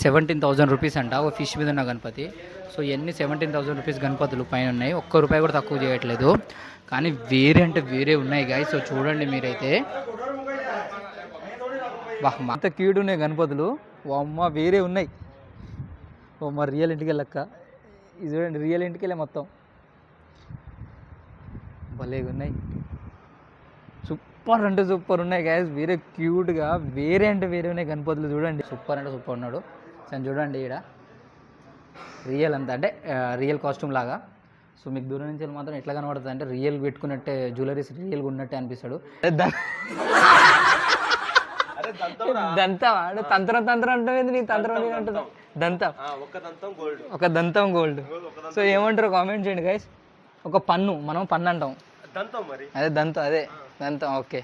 17,000 rupees అంట ఒక fish మీద ఉన్న గణపతి. సో ఇవన్నీ 17,000 రూపీస్ గణపతులు పైన ఉన్నాయి, ఒక్క రూపాయి కూడా తక్కువ చేయట్లేదు. కానీ వేరే అంటే వేరే ఉన్నాయి గాయస్. సో చూడండి మీరైతే, అంత క్యూట్ ఉన్నాయి గణపతులు. అమ్మ వేరే ఉన్నాయి. ఓ మరి రియల్ ఇంటికి వెళ్ళక్క, ఇది చూడండి రియల్ ఇంటికి వెళ్ళే మొత్తం భలేగా ఉన్నాయి. సూపర్ అంటే సూపర్ ఉన్నాయి గాయస్, వేరే క్యూట్గా వేరే అంటే వేరే ఉన్నాయి గణపతులు. చూడండి సూపర్ అంటే సూపర్ ఉన్నాడు. సరే చూడండి ఇక్కడ రియల్ అంతా అంటే రియల్ కాస్ట్యూమ్ లాగా. సో మీకు దూరం నుంచి మాత్రం ఎట్లా కనబడుతుంది అంటే రియల్ పెట్టుకున్నట్టే, జ్యువెలరీస్ రియల్గా ఉన్నట్టే అనిపిస్తాడు. దంతం తంత్రం తంత్రం అంటే నీ తంత్రం అంటున్నా. దంతం ఒక దంతం గోల్డ్. సో ఏమంటారు కామెంట్ చేయండి గైస్. ఒక పన్ను, మనం పన్ను అంటాం, అదే దంతం, అదే దంతం. Okay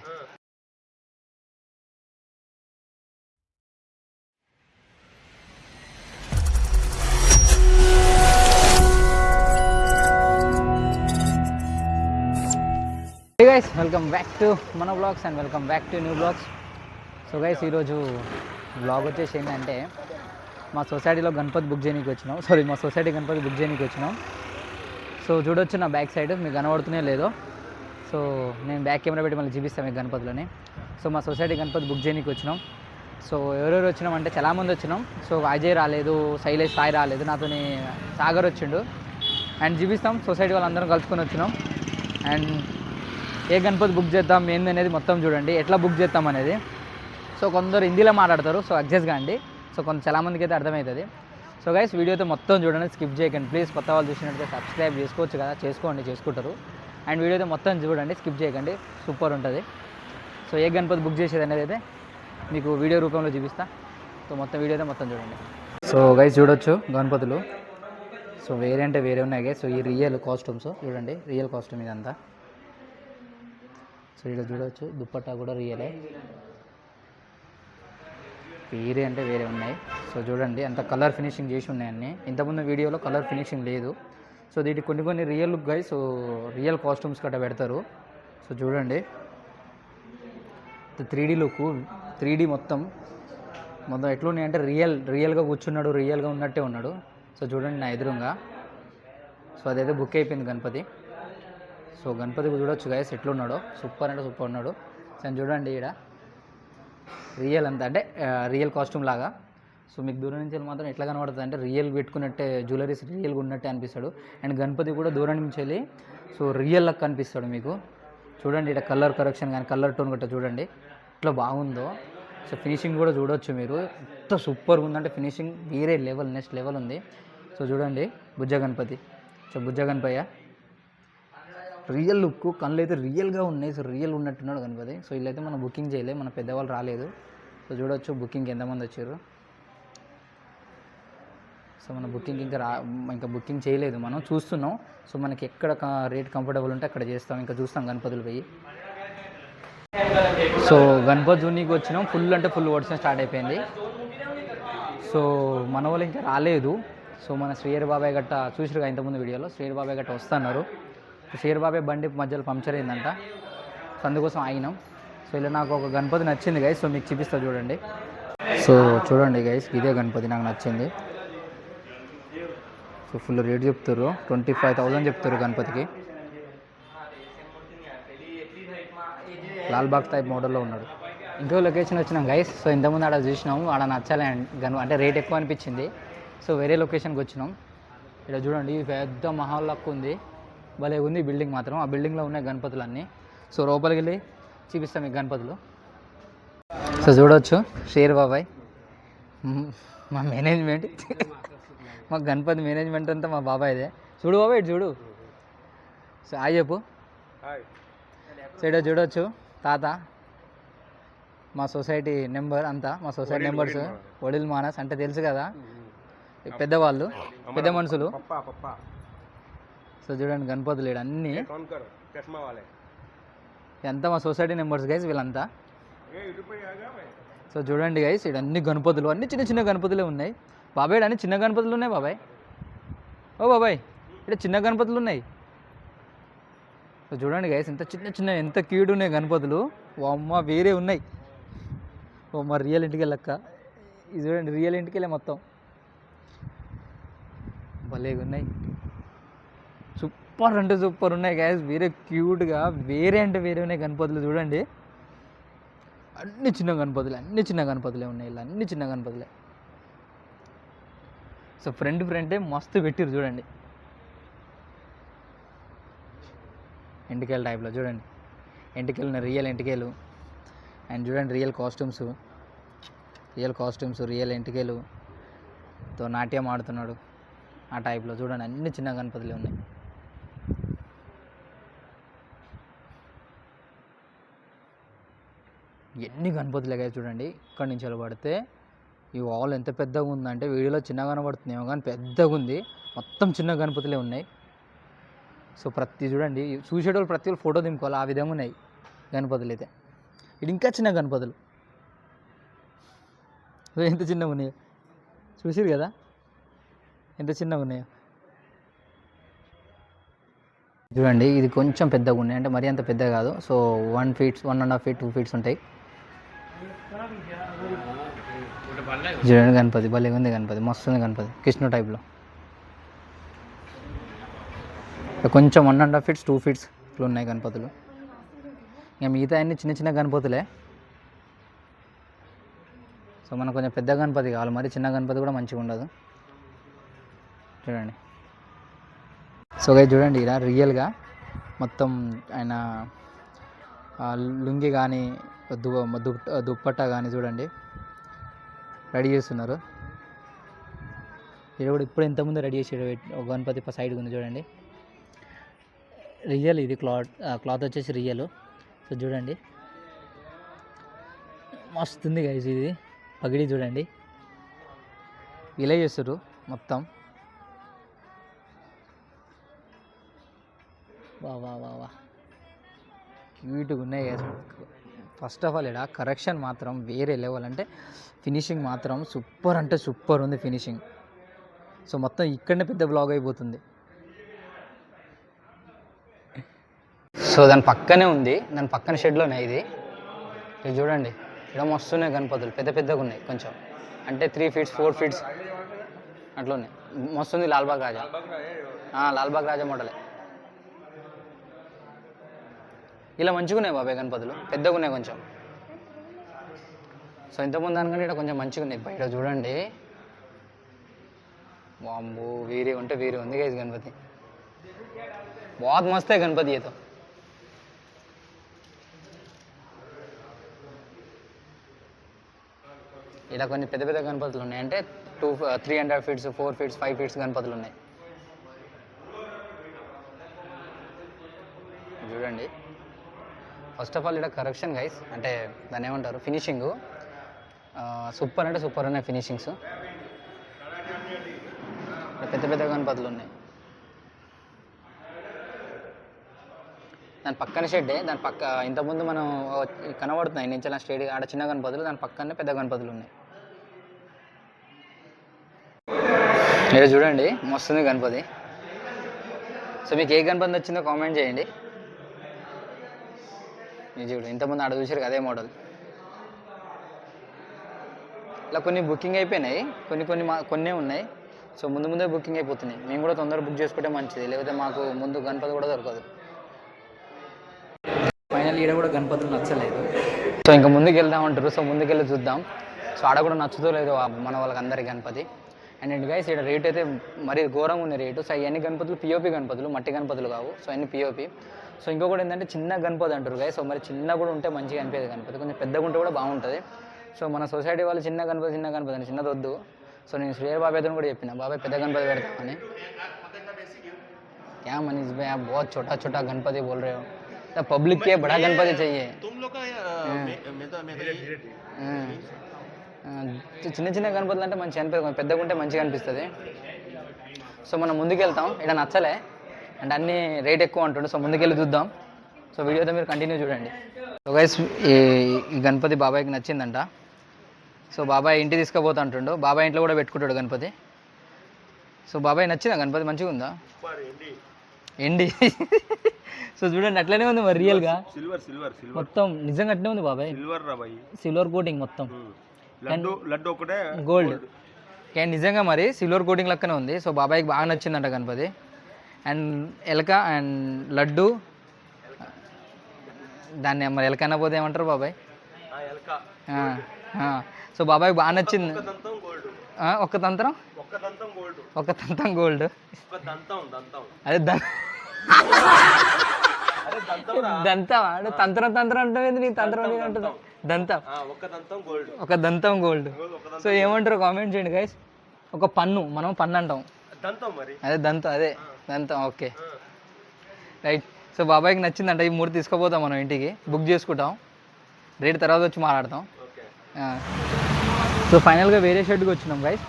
hey guys, welcome back to మన blogs and welcome back to new blogs. So guys ఈరోజు బ్లాగ్ వచ్చేసి ఏంటంటే మా సొసైటీలో గణపతి బుక్ చేయడానికి వచ్చినాం. మా సొసైటీ గణపతి బుక్ చేయడానికి వచ్చినాం. సో చూడొచ్చు నా బ్యాక్ సైడ్ మీకు కనబడుతూనే లేదో. సో నేను బ్యాక్ కెమెరా పెట్టి మళ్ళీ చూపిస్తాను మీకు గణపతిలోని. సో మా సొసైటీ గణపతి బుక్ చేయడానికి వచ్చినాం. సో ఎవరెవరు వచ్చినాం అంటే చాలామంది వచ్చినాం. సో అజయ్ రాలేదు, శైలేష్ సాయి రాలేదు, నాతోని సాగర్ వచ్చిండు. అండ్ చూపిస్తాం సొసైటీ వాళ్ళందరం కలుసుకొని వచ్చినాం. అండ్ ఏ గణపతి బుక్ చేద్దాం ఏంది అనేది మొత్తం చూడండి, ఎట్లా బుక్ చేద్దాం అనేది. సో కొందరు హిందీలో మాట్లాడతారు, సో అడ్జస్ట్గా అండి. సో చాలామందికి అయితే అర్థమవుతుంది. సో గైస్ వీడియో అయితే మొత్తం చూడండి, స్కిప్ చేయకండి ప్లీజ్. కొత్త వాళ్ళు చూసినట్లయితే సబ్స్క్రైబ్ చేసుకోవచ్చు కదా, చేసుకుంటారు. అండ్ వీడియో అయితే మొత్తం చూడండి, స్కిప్ చేయకండి, సూపర్ ఉంటుంది. సో ఏ గణపతి బుక్ చేసేది అనేది అయితే మీకు వీడియో రూపంలో చూపిస్తా. సో మొత్తం వీడియో అయితే మొత్తం చూడండి. సో గైస్ చూడొచ్చు గణపతులు. సో వేరే అంటే వేరే ఉన్నాయి గైస్. సో ఈ రియల్ కాస్ట్యూమ్స్ చూడండి, రియల్ కాస్ట్యూమ్ ఇదంతా. సో ఇక్కడ చూడవచ్చు దుప్పట్టా కూడా రియలే, వేరే అంటే వేరే ఉన్నాయి. సో చూడండి అంత కలర్ ఫినిషింగ్ చేసి ఉన్నాయన్నీ. ఇంతకుముందు వీడియోలో కలర్ ఫినిషింగ్ లేదు. సో దీనికి కొన్ని real look guys. So real costumes గట్రా పెడతారు. సో చూడండి 3D లుక్, 3D మొత్తం ఎట్లున్నాయి అంటే రియల్గా కూర్చున్నాడు, రియల్గా ఉన్నట్టే ఉన్నాడు. సో చూడండి నా ఎదురుగా. సో అదైతే బుక్ అయిపోయింది గణపతి. సో గణపతి చూడొచ్చు గైస్ ఎట్లున్నాడో, సూపర్ అంటే సూపర్ ఉన్నాడు. సో చూడండి ఇక్కడ రియల్ అంతా అంటే రియల్ కాస్ట్యూమ్ లాగా. సో మీకు దూరం నుంచి మాత్రం ఎట్లా కనబడుతుంది అంటే రియల్ పెట్టుకున్నట్టే, జ్యువెలరీస్ రియల్గా ఉన్నట్టే అనిపిస్తాడు. అండ్ గణపతి కూడా దూరం నుంచి వెళ్ళి సో రియల్ లాగా కనిపిస్తాడు మీకు. చూడండి ఇక్కడ కలర్ కరెక్షన్ కానీ కలర్ టోన్ గట్రా చూడండి ఇట్లా బాగుందో. సో ఫినిషింగ్ కూడా చూడొచ్చు మీరు, ఎంత సూపర్గా ఉందంటే ఫినిషింగ్ వేరే లెవెల్, నెక్స్ట్ లెవెల్ ఉంది. సో చూడండి బుజ్జ గణపతి. సో బుజ్జ గణపయ్య రియల్ లుక్, కళ్ళు అయితే రియల్గా ఉన్నాయి. సో రియల్ ఉన్నట్టున్నాడు గణపతి. సో వీళ్ళైతే మనం బుకింగ్ చేయలేదు, మన పెద్దవాళ్ళు రాలేదు. సో చూడొచ్చు బుకింగ్కి ఎంతమంది వచ్చారు. సో మన బుకింగ్ ఇంకా బుకింగ్ చేయలేదు, మనం చూస్తున్నాం. సో మనకి ఎక్కడ రేట్ కంఫర్టబుల్ ఉంటే అక్కడ చేస్తాం, ఇంకా చూస్తాం గణపతులు పోయి. సో గణపతి జూనికి వచ్చినాం, ఫుల్ అంటే ఫుల్ వర్షం స్టార్ట్ అయిపోయింది. సో మన వాళ్ళు ఇంకా రాలేదు. సో మన శ్రీహరి బాబాయ్ గట్ట చూసిరుగా ఇంతకుముందు వీడియోలో, శ్రీహరి బాబాయ్ గట్ట వస్తున్నారు. శ్రీహరి బాబాయ్ బండి మధ్యలో పంక్చర్ అయిందంట. సో అందుకోసం ఆగినాం. సో ఇలా నాకు ఒక గణపతి నచ్చింది గైస్. సో మీకు చూపిస్తా చూడండి. సో చూడండి గైస్ ఇదే గణపతి నాకు నచ్చింది. సో ఫుల్ రేట్ చెప్తారు, 25,000 చెప్తారు గణపతికి. లాల్బాగ్ టైప్ మోడల్లో ఉన్నాడు. ఇంకో లొకేషన్ వచ్చినాం గైస్. సో ఇంతకుముందు ఆడ చూసినాము, ఆడ నచ్చాలి అంటే రేట్ ఎక్కువ అనిపించింది. సో వేరే లొకేషన్కి వచ్చినాం. ఇక్కడ చూడండి పెద్ద మహల్ లెక్క ఉంది, భలే ఉంది బిల్డింగ్ మాత్రం. ఆ బిల్డింగ్లో ఉన్నాయి గణపతులు అన్నీ. సో లోపలికి వెళ్ళి చూపిస్తాం మీకు గణపతులు. సో చూడవచ్చు శ్రీహరి బాబాయ్, మా మేనేజ్మెంట్, మా గణపతి మేనేజ్మెంట్ అంతా మా బాబాయ్దే. చూడు బాబాయ్ ఇటు చూడు. సో హాయ్ చెప్పు. సో ఇక్కడ చూడవచ్చు తాత, మా సొసైటీ నెంబర్ అంతా, మా సొసైటీ నెంబర్స్ ఒడిల్ మానస్ అంటే తెలుసు కదా, పెద్దవాళ్ళు, పెద్ద మనుషులు. సో చూడండి గణపతులు ఇక్కడ అన్నీ ఎంత మా సొసైటీ నెంబర్స్ గైస్ వీళ్ళంతా. సో చూడండి గైస్ ఇక్కడ అన్ని గణపతులు, అన్ని చిన్న చిన్న గణపతులే ఉన్నాయి. బాబాయ్ అన్ని చిన్న గణపతులు ఉన్నాయి బాబాయ్. ఓ బాబాయ్ ఇక్కడ చిన్న గణపతులు ఉన్నాయి. సో చూడండి గైస్ ఎంత చిన్న ఎంత క్యూట్ ఉన్నాయి గణపతులు. అమ్మ వేరే ఉన్నాయి. ఓ మరి రియల్ ఇంటికి వెళ్ళక్క, ఇది చూడండి రియల్ ఇంటికి వెళ్ళే మొత్తం భలేగా ఉన్నాయి, సూపర్ అంటే సూపర్ ఉన్నాయి గ్యాస్. వేరే క్యూట్గా వేరే అంటే వేరే ఉన్నాయి గణపతులు చూడండి. అన్ని చిన్న గణపతులే ఉన్నాయి, ఇలా అన్ని చిన్న గణపతులే. సో ఫ్రంటే మస్తు పెట్టిరు చూడండి, ఎంటికేలు టైప్లో చూడండి. ఎంటికేలు రియల్ ఎంటికేలు, అండ్ చూడండి రియల్ కాస్ట్యూమ్స్, రియల్ ఎంటికేలుతో నాట్యం ఆడుతున్నాడు ఆ టైప్లో చూడండి. అన్ని చిన్న గణపతులే ఉన్నాయి. ఎన్ని గణపతులే కదా చూడండి. ఇక్కడి నుంచి పడితే ఈ వాల్ ఎంత పెద్దగా ఉందంటే వీడియోలో చిన్నగా కనబడుతుందేమో కానీ పెద్దగా ఉంది. మొత్తం చిన్న గణపతులే ఉన్నాయి. సో చూడండి చూసేటోళ్ళు ప్రతి ఒళ్ళు ఫోటో దింపుకోవాలి, ఆ విధంగా ఉన్నాయి గణపతులు అయితే. ఇది ఇంకా చిన్న గణపతులు ఎంత చిన్నగా ఉన్నాయో చూసిరు కదా, ఎంత చిన్నగా ఉన్నాయో చూడండి. ఇది కొంచెం పెద్దగా ఉన్నాయి, అంటే మరీ అంత పెద్ద కాదు. సో 1 feet, 1.5 feet, 2 feet ఉంటాయి చూడండి. గణపతి భలే ఉంది, గణపతి మస్తు ఉంది. గణపతి కృష్ణ టైప్లో కొంచెం 1.5 feet, 2 feet ఇట్లా ఉన్నాయి గణపతులు. ఇంకా మిగతా అన్ని చిన్న చిన్న గణపతులే. సో మనకు కొంచెం పెద్ద గణపతి కావాలి, మరి చిన్న గణపతి కూడా మంచిగా ఉండదు చూడండి. సో గైస్ చూడండి ఇలా రియల్గా మొత్తం ఆయన లుంగి కానీ దుప్పట్టా కానీ చూడండి రెడీ చేస్తున్నారు. ఇది కూడా ఇప్పుడు ఇంతకుముందు రెడీ చేసాడు. ఒక గణపతి సైడ్కి ఉంది చూడండి. రియల్ ఇది క్లాత్ వచ్చేసి రియల్. సో చూడండి మస్తు ఉంది గైస్. ఇది పగిడి చూడండి ఇలా చేస్తారు మొత్తం. వా క్యూట్గా ఉన్నాయి గైస్. ఫస్ట్ ఆఫ్ ఆల్ ఇక్కడ కరెక్షన్ మాత్రం వేరే లెవెల్, అంటే ఫినిషింగ్ మాత్రం సూపర్ అంటే సూపర్ ఉంది ఫినిషింగ్. సో మొత్తం ఇక్కడనే పెద్ద బ్లాగ్ అయిపోతుంది. సో దాని పక్కనే ఉంది, దాని పక్కన షెడ్లోనే ఇది చూడండి. ఇక్కడ మస్తున్నాయి గణపతులు, పెద్దగా ఉన్నాయి కొంచెం, అంటే 3 feet, 4 feet అట్లా ఉన్నాయి. మస్తుంది లాల్బాగ్ రాజా మోడలే. ఇలా మంచిగా ఉన్నాయి బాబాయ్ గణపతులు, పెద్దగా ఉన్నాయి కొంచెం. సో ఇంతకుముందు దానికంటే ఇక్కడ కొంచెం మంచిగా ఉన్నాయి. బయట చూడండి వాంబో వీరే ఉంటే వీరే ఉంది గైస్ గణపతి. बहुत मस्त है गणपति ये तो. ఇలా కొన్ని పెద్ద పెద్ద గణపతులు ఉన్నాయి, అంటే 300 feet, 4 feet, 5 feet గణపతులు ఉన్నాయి చూడండి. ఫస్ట్ ఆఫ్ ఆల్ ఇక్కడ కరెక్షన్ గైస్, అంటే దాన్ని ఏమంటారు ఫినిషింగ్ సూపర్ అంటే సూపర్ ఉన్నాయి ఫినిషింగ్స్. పెద్ద గణపతులు ఉన్నాయి. దాని పక్కన షెడ్డే, దాని పక్క ఇంతకుముందు మనం కనబడుతున్నాయి నుంచి స్టేడి ఆడ చిన్న గణపతులు, దాని పక్కనే పెద్ద గణపతులు ఉన్నాయి. మీరు చూడండి మస్తుంది గణపతి. సో మీకు ఏ గణపతి నచ్చిందో కామెంట్ చేయండి. మీరు చూడు ఇంతకుముందు ఆడ చూసారు అదే మోడల్. ఇలా కొన్ని బుకింగ్ అయిపోయినాయి, కొన్ని ఉన్నాయి. సో ముందే బుకింగ్ అయిపోతున్నాయి. మేము కూడా తొందరగా బుక్ చేసుకుంటే మంచిది, లేకపోతే మాకు ముందు గణపతి కూడా దొరకదు. ఫైనల్ ఈడ కూడా గణపతులు నచ్చలేదు. సో ఇంకా ముందుకు వెళ్దామంటారు. సో ముందుకెళ్ళి చూద్దాం. సో ఆడ కూడా నచ్చుతో లేదు మన వాళ్ళకి అందరికీ గణపతి. అండ్ గైస్ ఇక్కడ రేట్ అయితే మరీ ఘోరంగా ఉంది రేటు. సో ఇవన్నీ గణపతులు పిఓపి గణపతులు, మట్టి గణపతులు కావు. సో అన్ని పిఓపి. సో ఇంకొకటి ఏంటంటే చిన్న గణపతి అంటారు గైస్. సో మరి చిన్న కూడా ఉంటే మంచిగా అనిపించేది గణపతి, కొంచెం పెద్దగా ఉంటే కూడా బాగుంటుంది. సో మన సొసైటీ వాళ్ళు చిన్న గణపతి అని చిన్నది వద్దు. సో నేను శ్రీహరి బాబాయ్తో కూడా చెప్పిన, బాబాయ్ పెద్ద గణపతి పెడతామని. क्या मनीष भाई आप बहुत छोटा गणपति बोल रहे हो, तो पब्लिक के बड़ा गणपति चाहिए. तुम लोग का చిన్న గణపతులు అంటే మంచిగా అనిపిస్తుంది, పెద్దగా ఉంటే మంచిగా అనిపిస్తుంది. సో మనం ముందుకు వెళ్తాం. ఇక్కడ నచ్చలే అంటే అన్ని రేట్ ఎక్కువ అంటుండే. సో ముందుకెళ్ళి చూద్దాం. సో వీడియోతో మీరు కంటిన్యూ చూడండి. సో గైస్ ఈ గణపతి బాబాయ్కి నచ్చిందంట. సో బాబాయ్ ఇంటికి తీసుకుపోతా అంటుండు. బాబాయ్ ఇంట్లో కూడా పెట్టుకుంటాడు గణపతి. సో బాబాయ్ నచ్చిందా గణపతి, మంచిగా ఉందా? ఎండి సో చూడండి అట్లనే ఉంది మరి రియల్గా. మొత్తం నిజంగా అట్లనే ఉంది బాబాయ్. సిల్వర్ కోటింగ్ మొత్తం. లడ్డు ఒకటే గోల్డ్. కానీ నిజంగా మరి సిల్వర్ కోటింగ్ లెక్కనే ఉంది. సో బాబాయ్కి బాగా నచ్చిందంట గణపతి. అండ్ ఎలక అండ్ లడ్డు, దాన్ని మరి ఎలక అనపోతే ఏమంటారు బాబాయ్? సో బాబాయ్కి బాగా నచ్చింది. ఒక్క తంత్రం గోల్డ్, అదే దంతం అంటే తంత్రం అంటే నీ తంత్రం అంటున్నా. దంతం, ఒక దంతం గోల్డ్. సో ఏమంటారు కామెంట్ చేయండి గైస్. ఒక పన్ను, మనం పన్ను అంటాం, అదే దంతం. Okay right. సో బాబాయ్కి నచ్చిందంట. ఈ 3 తీసుకుపోతాం మనం ఇంటికి, బుక్ చేసుకుంటాం, రేట్ తర్వాత వచ్చి మాట్లాడతాం. సో ఫైనల్గా వేరే షెడ్కి వచ్చినాం గైస్.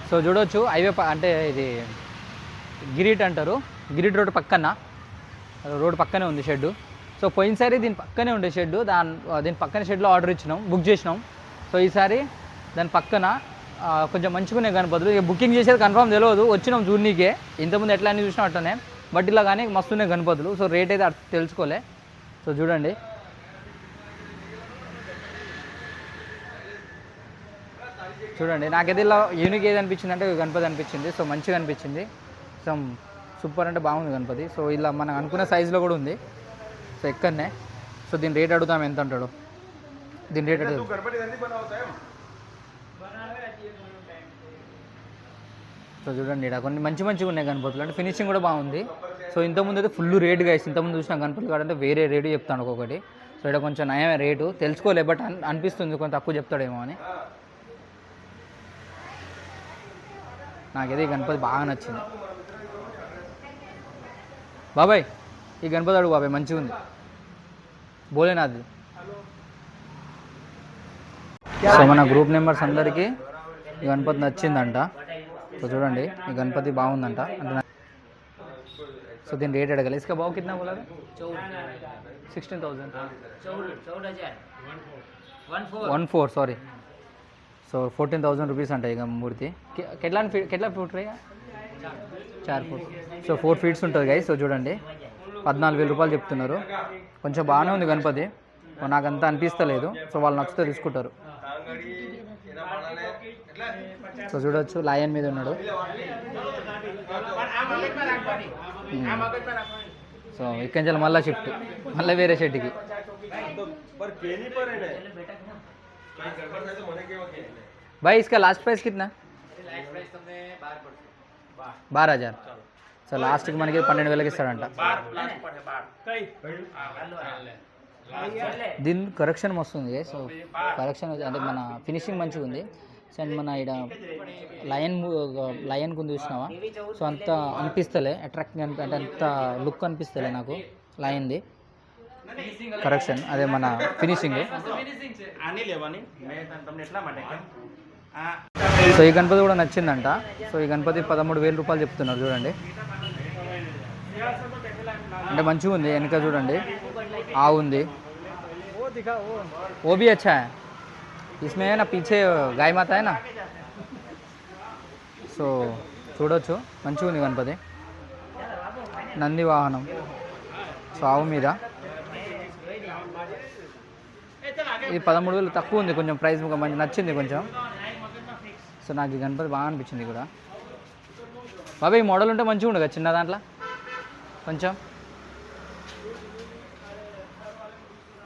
సో చూడవచ్చు హైవే అంటే ఇది గిరిట్ అంటారు, గిరిట్ రోడ్ పక్కనే ఉంది షెడ్. సో పోయినసారి దీని పక్కనే ఉండే షెడ్, దీని పక్కన షెడ్లో ఆర్డర్ ఇచ్చినాం, బుక్ చేసినాం. సో ఈసారి దాని పక్కన కొంచెం మంచిగానే గణపతులు. ఇక బుకింగ్ చేసేది కన్ఫర్మ్ తెలియదు, వచ్చినాం చూడనీకే. ఇంతకుముందు ఎట్లా అన్ని చూసినా అట్టనే, బట్ ఇలా కానీ మస్తున్నాయి గణపతులు. సో రేట్ అయితే తెలుసుకోలే. సో చూడండి, నాకైతే ఇలా యూనిక్ ఏది అనిపించింది అంటే గణపతి అనిపించింది. సో మంచిగా అనిపించింది, సో సూపర్ అంటే బాగుంది గణపతి. సో ఇలా మనం అనుకున్న సైజులో కూడా ఉంది. సో ఎక్కడనే. సో దీని రేట్ అడుగుతాం, ఎంత అంటాడు దీని రేట్ అడుగుతాం. సో చూడండి, ఇక్కడ కొన్ని మంచిగా ఉన్నాయి గణపతులు, అంటే ఫినిషింగ్ కూడా బాగుంది. సో ఇంతకుముందు అయితే ఫుల్ రేట్ గైస్, ఇంతకుముందు చూసిన గణపతులు కాడంటే వేరే రేటు చెప్తాను ఒక్కొక్కటి. సో ఇక్కడ కొంచెం నయమే రేటు, తెలుసుకోలే, బట్ అనిపిస్తుంది కొంచెం తక్కువ చెప్తాడేమో అని. నాకైతే ఈ గణపతి బాగా నచ్చింది. బాబాయ్ ఈ గణపతి అడుగు బాబాయ్, మంచిగా ఉంది, బోలేనాథ్. సో మన గ్రూప్ మెంబర్స్ అందరికీ ఈ గణపతి నచ్చిందంట. సో చూడండి, ఈ గణపతి బాగుందంట అంటే. సో దీని రేట్ అడగాలి. ఇసుక బాగు కిतना बोला 16,000 14 సారీ. సో 14,000 రూపీస్ అంట ఇక మూర్తి. కెట్లా ఫీట్ రే 4 ఫీట్. సో 4 ఫీట్స్ ఉంటుంది గైస్. సో చూడండి, 14,000 రూపాయలు చెప్తున్నారు. కొంచెం బాగానే ఉంది గణపతి, నాకంతా అనిపిస్తలేదు. సో వాళ్ళు నచ్చితే తీసుకుంటారు. సో చూడొచ్చు, లయన్ మీద ఉన్నాడు. సో ఇక్కడి నుంచి మళ్ళీ షిఫ్ట్, మళ్ళీ వేరే షెడ్కి. भाई इसका लास्ट प्राइस कितना? 12,000. సో లాస్ట్కి మనకి 12,000కి ఇస్తాడంట. దీని కరెక్షన్ వస్తుంది. సో కరెక్షన్ అంటే మన ఫినిషింగ్ మంచిగా ఉంది. సో మన ఇక్కడ లయన్ కుంది చూసినావా? సో అంత అనిపిస్తలే అట్రాక్టింగ్, అంటే అంత లుక్ అనిపిస్తలే నాకు లయన్ది కరెక్షన్. అదే మన ఫినిషింగ్. సో ఈ గణపతి కూడా నచ్చిందంట. సో ఈ గణపతి 13,000 రూపాయలు చెప్తున్నారు. చూడండి, అంటే మంచిగా ఉంది. వెనక చూడండి ఆవు ఉంది. वो भी अच्छा है, इसमें है ना पीछे गाय माता है ना. సో చూడొచ్చు, మంచిగా ఉంది గణపతి. నంది వాహనం, సో ఆవు మీద. ఇది 13,000 తక్కువ ఉంది, కొంచెం ప్రైస్ మంచి నచ్చింది కొంచెం. సో నాకు ఈ గణపతి బాగా అనిపించింది కూడా. బాబాయ్ ఈ మోడల్ ఉంటే మంచిగా ఉండదు చిన్న దాంట్లో కొంచెం.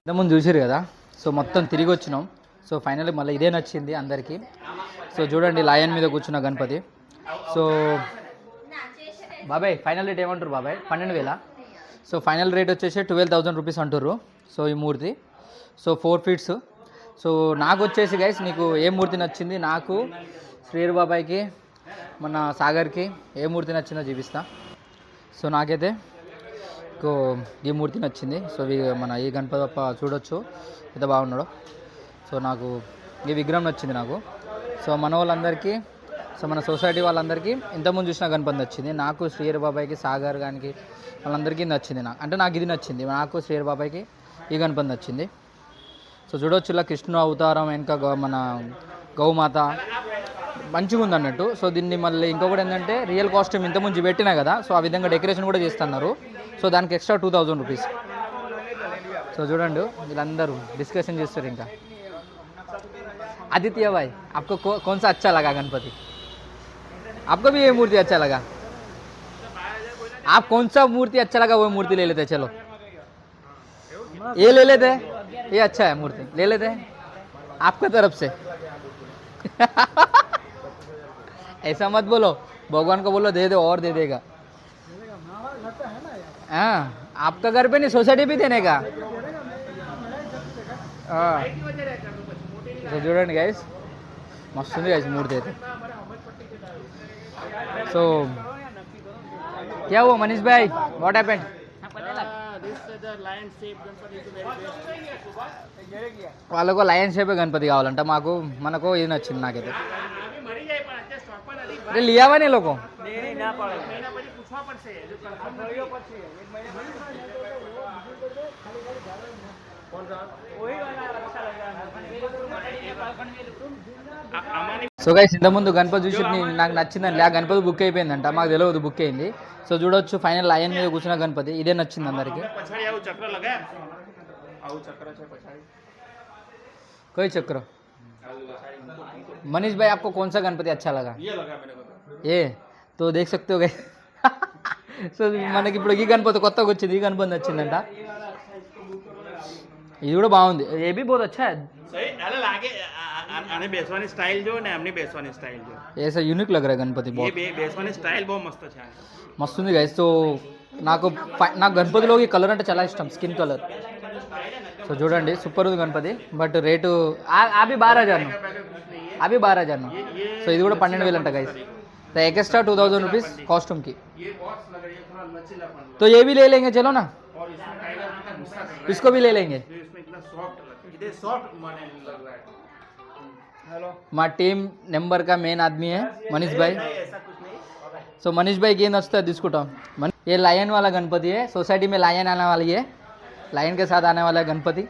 ఇంతకుముందు చూసారు కదా. సో మొత్తం తిరిగి వచ్చినాం. సో ఫైనల్లీ మళ్ళీ ఇదే నచ్చింది అందరికీ. సో చూడండి, లయన్ మీద కూర్చున్న గణపతి. సో బాబాయ్ ఫైనల్ రేట్ ఏమంటారు బాబాయ్? 12,000. సో ఫైనల్ రేట్ వచ్చేసి 12,000 రూపీస్ అంటారు. సో ఈ మూర్తి, సో 4 ఫీట్స్. సో నాకు వచ్చేసి గైస్, నీకు ఏ మూర్తి నచ్చింది? నాకు శ్రీరు బాబాయ్కి, మన సాగర్కి ఏ మూర్తి నచ్చిందో చూపిస్తా. సో నాకైతే ఈ మూర్తి నచ్చింది. సో మన ఈ గణపతి బప్ప చూడొచ్చు ఎంత బాగున్నాడో. సో నాకు ఈ విగ్రహం నచ్చింది నాకు. సో మన వాళ్ళందరికీ, సో మన సొసైటీ వాళ్ళందరికీ ఇంతకుముందు చూసిన గణపతి నచ్చింది. నాకు శ్రీరు బాబాయ్కి, సాగర్ గానికి వాళ్ళందరికీ నచ్చింది. అంటే నాకు ఇది నచ్చింది. నాకు శ్రీరు బాబాయ్కి ఈ గణపతి నచ్చింది. సో చూడవచ్చు, ఇలా కృష్ణుడు అవతారం వెనక మన గౌమాత మంచిగా ఉంది అన్నట్టు. సో దీన్ని మళ్ళీ ఇంకొకటి ఏంటంటే రియల్ కాస్ట్యూమ్ ఇంతకుముందు పెట్టినా కదా. సో ఆ విధంగా డెకరేషన్ కూడా చేస్తున్నారు. సో దానికి ఎక్స్ట్రా 2,000 రూపీస్. సో చూడండి, వీళ్ళందరూ డిస్కషన్ చేస్తారు. ఇంకా ఆదిత్య భాయ్, आपको कौन सा अच्छा लगा गणपति? आपको भी ये मूर्ति अच्छा लगा? आप कौन सा मूर्ति अच्छा लगा वो मूर्ति ले लेते, चलो ये ले लेते, ये अच्छा है मूर्ति, ले लेते हैं आपका तरफ से। ऐसा मत बोलो, भगवान को बोलो दे दो और दे देगा। हाँ, आपका घर पे नहीं सोसाइटी भी देने का। సో చూడండి గైస్, మస్తు ఉంది గైస్ మూర్తి అయితే. సో क्या हुआ मनीष भाई, व्हाट हैपेंड? వాళ్ళకు లయన్ షేప్ గణపతి కావాలంట, మాకు మనకు ఇది నచ్చింది నాకైతే. अरे लिया हुआ नहीं लोगों సో గైస్, ఇంతకుముందు గణపతి చూసి నాకు నచ్చిందండి, ఆ గణపతి బుక్ అయిపోయిందంట, మాకు తెలియదు బుక్ అయింది. సో చూడొచ్చు ఫైనల్ లయన్ మీద కూర్చున్న గణపతి ఇదే నచ్చింది అందరికి. कोई चक्र। मनीष भाई आपको कौन सा गणपति अच्छा लगा? ये तो देख सकते हो गए. సో మనకి ఇప్పుడు ఈ గణపతి కొత్తగా వచ్చింది, ఈ గణపతి నచ్చిందంట. ఇది కూడా బాగుంది, ఏ भी बहुत अच्छा है. सही अरे लागे आने बेसवानी स्टाइल जो ने हमने बेसवानी स्टाइल जो ऐसा यूनिक लग रहा है गणपति बहुत. ये बेसवानी स्टाइल बहुत मस्त है, मस्त ఉంది గైస్. సో నాకు గణపతిలో ఈ కలర్ అంటే చాలా ఇష్టం, స్కిన్ కలర్. సో చూడండి సూపర్ ఉంది గణపతి, బట్ రేటు అవి 12,000 అవి 12,000. సో ఇది కూడా 12,000 అంట గైస్. तो एक्स्ट्रा 2,000 रुपीज़ कॉस्ट्यूम की. तो ये भी ले लेंगे, चलो ना, इसको भी ले लेंगे. మా టీम నెంబర్ का मेन आदमी है मनीष भाई. सो मनीष भाई की नचता है తీసుకుంటాం. ये लायन वाला गणपति है, सोसाइटी में लायन आने वाली है, लायन के साथ आने वाला है Ganpati,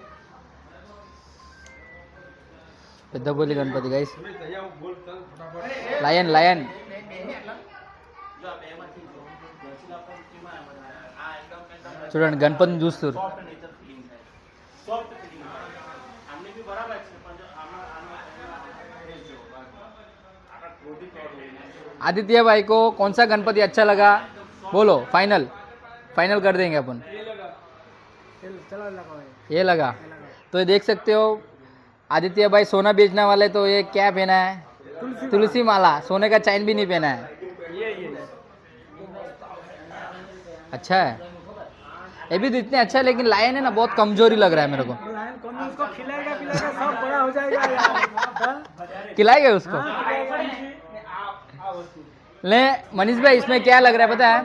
Peddapalli Ganapati guys. Lion lion చూడండి గణపతిని చూస్తారు. आदित्य भाई को कौन सा गणपति अच्छा लगा बोलो, फाइनल फाइनल कर देंगे अपन. ये लगा. तो ये देख सकते हो आदित्य भाई सोना बेचने वाले, तो ये क्या पहना है? तुलसी माला, सोने का चैन भी नहीं पहना है. अच्छा है, ये भी इतने अच्छा है, लेकिन लायन है ना बहुत कमजोरी लग रहा है मेरे को. उसको खिलाएगा सब बड़ा हो जाएगा. खिलाएगा उसको. ले मनीष भाई, इसमें क्या लग रहा है पता है?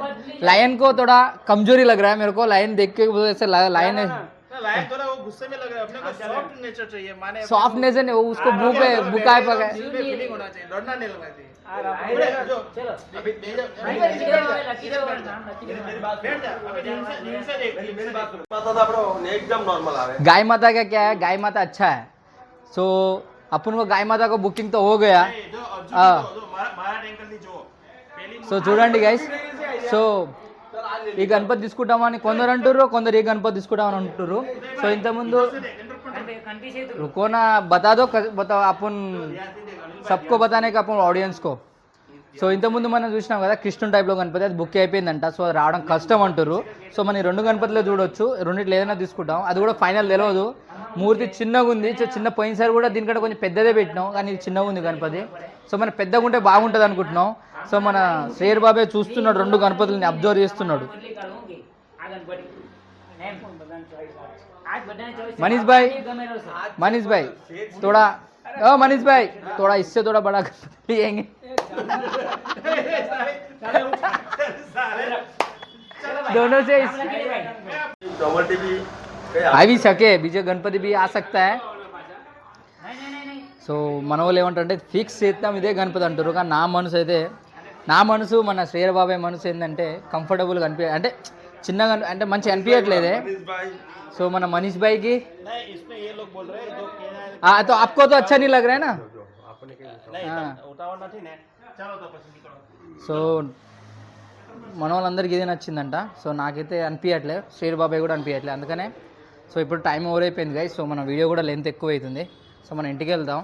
लायन को थोड़ा कमजोरी लग रहा है मेरे को, लायन देख के ऐसे लायन है, लायन थोड़ा वो गुस्से में लग रहा है. अपने को सॉफ्ट नेचर चाहिए, माने सॉफ्ट नेचर नहीं, वो उसको मुंह पे बुकाए पका फीलिंग होना चाहिए, डरना नहीं लगना चाहिए. चलो अभी एकदम नॉर्मल आ रहा है. गाय माता का क्या है, गाय माता अच्छा है. सो अपन को गाय माता को बुकिंग तो हो गया. సో చూడండి గైస్, సో ఈ గణపతి తీసుకుంటామని కొందరు అంటారు, కొందరు ఈ గణపతి తీసుకుంటామని అంటారు. సో ఇంతకుముందు रुकोना बता दो, बताओ अपन सबको बताने का अपन ऑडियंस को. సో ఇంతకుముందు మనం చూసినాం కదా కృష్ణుని టైప్లో గణపతి, అది బుక్ అయిపోయిందంట. సో అది రావడం కష్టం అంటారు. సో మన 2 గణపతిలో చూడొచ్చు, రెండిట్లో ఏదైనా తీసుకుంటాం. అది కూడా ఫైనల్ తెలియదు, మూర్తి చిన్నగా ఉంది. చిన్న పోయినసారి కూడా దీనికంటే కొంచెం పెద్దదే పెట్టినాం, కానీ ఇది చిన్నగా ఉంది గణపతి. సో మన పెద్దగా ఉంటే బాగుంటుంది అనుకుంటున్నాం. సో మన శ్రేయర్ బాబే చూస్తున్నాడు, 2 గణపతులని అబ్జర్వ్ చేస్తున్నాడు. मनीष भाई थोड़ा मनीष भाई थोड़ा इससे थोड़ा बड़ा लिएंगे. दोनों से आ भी सके, बीजे गणपति भी आ सकता है. సో మన వాళ్ళు ఏమంటారంటే ఫిక్స్ చేద్దాం ఇదే గణపతి అంటారు, కానీ నా మనసు మన శ్రేయర్ బాబాయ్ మనసు ఏంటంటే కంఫర్టబుల్గా అనిపి, అంటే చిన్నగా అంటే మంచిగా అనిపించట్లేదే. సో మన మనీష్ भाई की तो आपको तो अच्छा नहीं लग रहा है ना. సో మన వాళ్ళందరికీ ఇదే నచ్చిందంట. సో నాకైతే అనిపించట్లేదు, శ్రేయర్ బాబాయ్ కూడా అనిపించట్లేదు. అందుకనే సో ఇప్పుడు టైం ఓవర్ అయిపోయింది గైస్. సో మన వీడియో కూడా లెంత్ ఎక్కువ అవుతుంది. సో మనం ఇంటికి వెళ్దాం.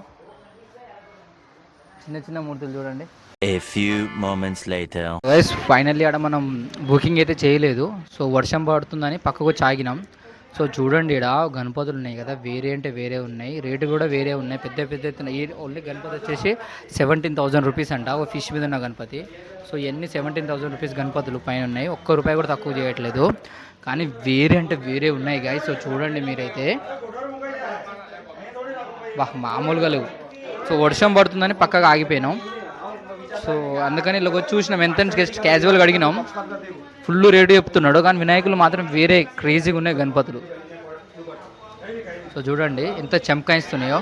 చిన్న చిన్న మూర్తులు చూడండి. A few moments later. Guys finally ఆడ మనం బుకింగ్ అయితే చేయలేదు. సో వర్షం పడుతుందని పక్కకు వచ్చి ఆగినాం. సో చూడండి ఇక్కడ గణపతులు ఉన్నాయి కదా, వేరే అంటే వేరే ఉన్నాయి, రేటు కూడా వేరే ఉన్నాయి, పెద్ద పెద్ద ఎత్తున. ఈ ఓన్లీ గణపతి వచ్చేసి 17,000 రూపీస్ అంట, ఒక ఫిష్ మీద ఉన్న గణపతి. సో ఇవన్నీ 17,000 రూపీస్ గణపతులు పైన ఉన్నాయి, ఒక్క రూపాయి కూడా తక్కువ చేయట్లేదు. కానీ వేరే అంటే వేరే ఉన్నాయి గైస్. సో చూడండి మీరైతే, బా మామూలుగా లేవు. సో వర్షం పడుతుందని పక్కగా ఆగిపోయినాం. సో అందుకని ఇలా వచ్చి చూసినాం, ఎంత జస్ట్ క్యాజువల్గా అడిగినాం. ఫుల్ రేటు చెప్తున్నాడు, కానీ వినాయకులు మాత్రం వేరే క్రేజీగా ఉన్నాయి గణపతులు. సో చూడండి ఎంత చెంకాయిస్తున్నాయో.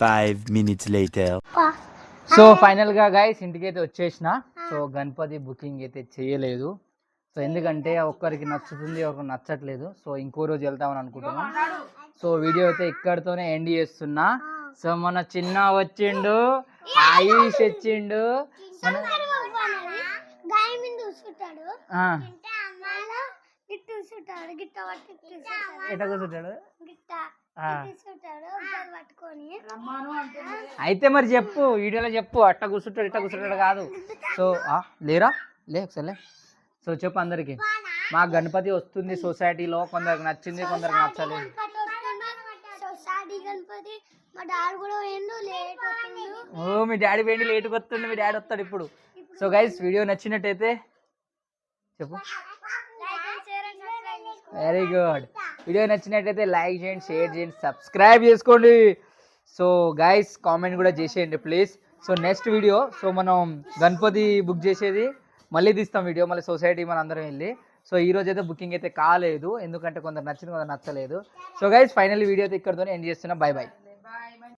Five minutes later. సో ఫైనల్గా గైస్ ఇంటికైతే వచ్చేసిన. సో గణపతి బుకింగ్ అయితే చేయలేదు. సో ఎందుకంటే ఒక్కరికి నచ్చుతుంది, ఒకరికి నచ్చట్లేదు. సో ఇంకో రోజు వెళ్తామని అనుకుంటున్నాం. సో వీడియో అయితే ఇక్కడితోనే ఎండ్ చేస్తున్నా. సో మన చిన్న వచ్చిండు, ఆయుష్ వచ్చిండు, ఎట్లా కూర్చుంటాడు అయితే మరి చెప్పు, వీడియోలో చెప్పు, అట్ట కూర్చుంటాడు ఇట్ట కూర్చుంటాడు కాదు. సో లేరా లే ఒకసారి. సో చెప్పు అందరికి, మా గణపతి వస్తుంది సొసైటీలో, కొందరికి నచ్చింది కొందరికి నచ్చలేదు. ఓ మీ డాడీ పోయింది, లేటుగా వస్తుండే, మీ డాడీ వస్తాడు ఇప్పుడు. సో గైస్ వీడియో నచ్చినట్టయితే చెప్పు. Very good. వీడియో నచ్చినట్టయితే లైక్ చేయండి, షేర్ చేయండి, సబ్స్క్రైబ్ చేసుకోండి. సో గైస్ కామెంట్ కూడా చేసేయండి please. So next video, so మనం గణపతి బుక్ చేసేది మళ్ళీ తీస్తాం వీడియో, మళ్ళీ సొసైటీ మన అందరం వెళ్ళి. సో ఈ రోజు అయితే బుకింగ్ అయితే కాలేదు, ఎందుకంటే కొందరు నచ్చింది కొందరు నచ్చలేదు. సో గైస్ ఫైనల్లీ వీడియో అయితే ఇక్కడితోనే ఎండ్ చేస్తున్నా. By by.